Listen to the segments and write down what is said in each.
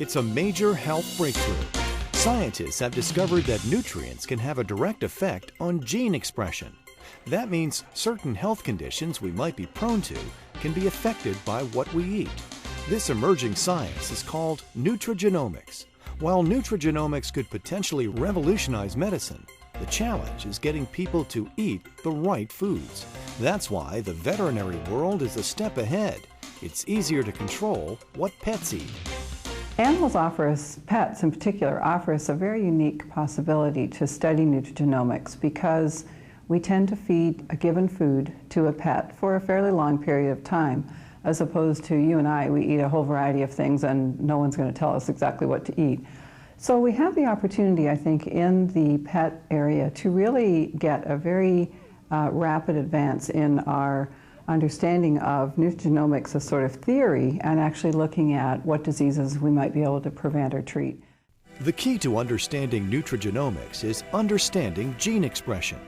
It's a major health breakthrough. Scientists have discovered that nutrients can have a direct effect on gene expression. That means certain health conditions we might be prone to can be affected by what we eat. This emerging science is called Nutrigenomics. While Nutrigenomics could potentially revolutionize medicine, the challenge is getting people to eat the right foods. That's why the veterinary world is a step ahead. It's easier to control what pets eat. Animals offer us, pets in particular, offer us a very unique possibility to study nutrigenomics because we tend to feed a given food to a pet for a fairly long period of time, as opposed to you and I, we eat a whole variety of things and no one's going to tell us exactly what to eat. So we have the opportunity, I think, in the pet area to really get a very rapid advance in our understanding of nutrigenomics as sort of theory and actually looking at what diseases we might be able to prevent or treat. The key to understanding nutrigenomics is understanding gene expression.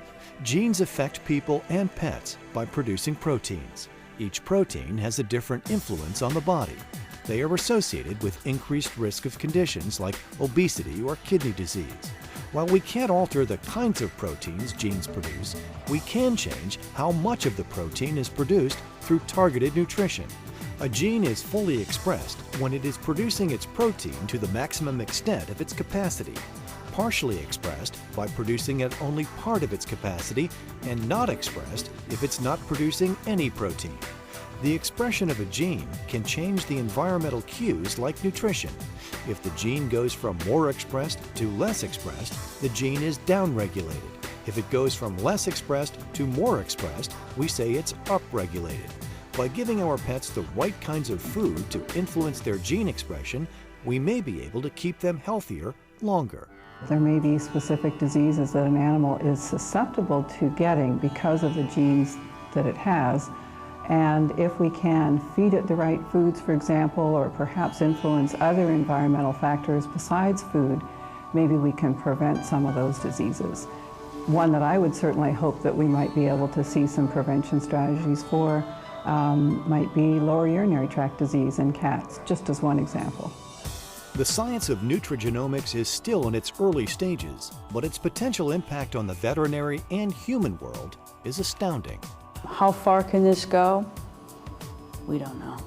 Genes affect people and pets by producing proteins. Each protein has a different influence on the body. They are associated with increased risk of conditions like obesity or kidney disease. While we can't alter the kinds of proteins genes produce, we can change how much of the protein is produced through targeted nutrition. A gene is fully expressed when it is producing its protein to the maximum extent of its capacity, partially expressed by producing at only part of its capacity, and not expressed if it's not producing any protein. The expression of a gene can change the environmental cues like nutrition. If the gene goes from more expressed to less expressed, the gene is downregulated. If it goes from less expressed to more expressed, we say it's upregulated. By giving our pets the right kinds of food to influence their gene expression, we may be able to keep them healthier longer. There may be specific diseases that an animal is susceptible to getting because of the genes that it has. And if we can feed it the right foods, for example, or perhaps influence other environmental factors besides food, maybe we can prevent some of those diseases. One that I would certainly hope that we might be able to see some prevention strategies for might be lower urinary tract disease in cats, just as one example. The science of nutrigenomics is still in its early stages, but its potential impact on the veterinary and human world is astounding. How far can this go? We don't know.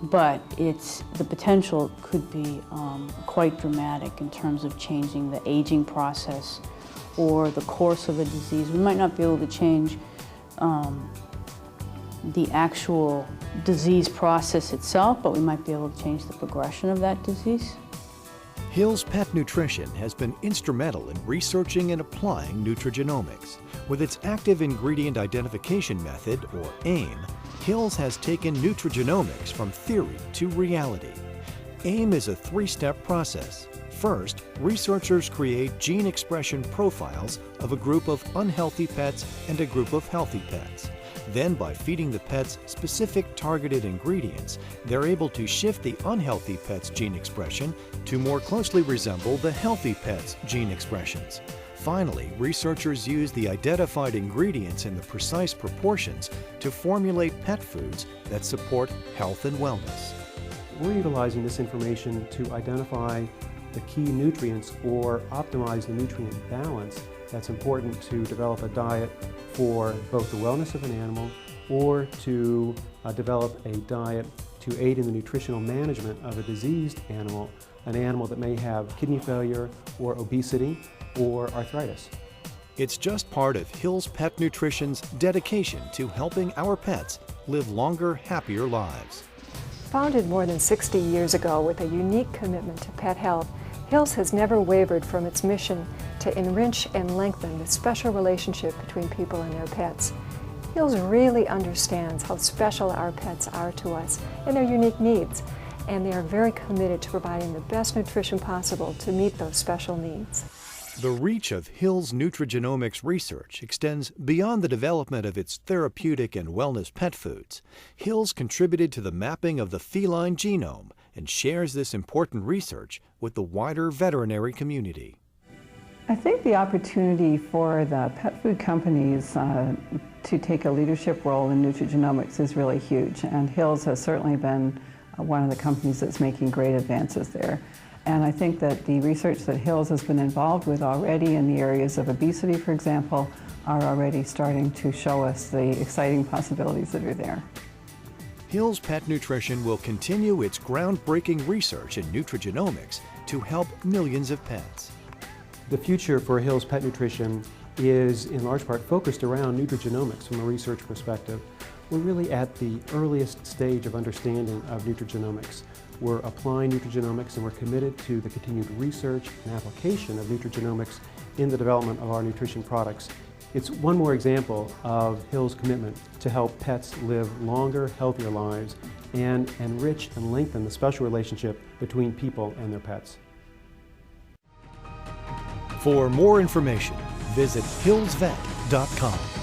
But the potential could be quite dramatic in terms of changing the aging process or the course of a disease. We might not be able to change the actual disease process itself, but we might be able to change the progression of that disease. Hill's Pet Nutrition has been instrumental in researching and applying nutrigenomics. With its active ingredient identification method, or AIM, Hill's has taken nutrigenomics from theory to reality. AIM is a three-step process. First, researchers create gene expression profiles of a group of unhealthy pets and a group of healthy pets. Then, by feeding the pets specific targeted ingredients, they're able to shift the unhealthy pet's gene expression to more closely resemble the healthy pet's gene expressions. Finally, researchers use the identified ingredients in the precise proportions to formulate pet foods that support health and wellness. We're utilizing this information to identify the key nutrients or optimize the nutrient balance that's important to develop a diet for both the wellness of an animal or to develop a diet to aid in the nutritional management of a diseased animal, an animal that may have kidney failure or obesity or arthritis. It's just part of Hill's Pet Nutrition's dedication to helping our pets live longer, happier lives. Founded more than 60 years ago with a unique commitment to pet health, Hill's has never wavered from its mission to enrich and lengthen the special relationship between people and their pets. Hill's really understands how special our pets are to us and their unique needs, and they are very committed to providing the best nutrition possible to meet those special needs. The reach of Hill's nutrigenomics research extends beyond the development of its therapeutic and wellness pet foods. Hill's contributed to the mapping of the feline genome and shares this important research with the wider veterinary community. I think the opportunity for the pet food companies to take a leadership role in nutrigenomics is really huge, and Hill's has certainly been one of the companies that's making great advances there. And I think that the research that Hills has been involved with already in the areas of obesity, for example, are already starting to show us the exciting possibilities that are there. Hills Pet Nutrition will continue its groundbreaking research in nutrigenomics to help millions of pets. The future for Hills Pet Nutrition is in large part focused around nutrigenomics from a research perspective. We're really at the earliest stage of understanding of nutrigenomics. We're applying nutrigenomics and we're committed to the continued research and application of nutrigenomics in the development of our nutrition products. It's one more example of Hills' commitment to help pets live longer, healthier lives and enrich and lengthen the special relationship between people and their pets. For more information, visit hillsvet.com.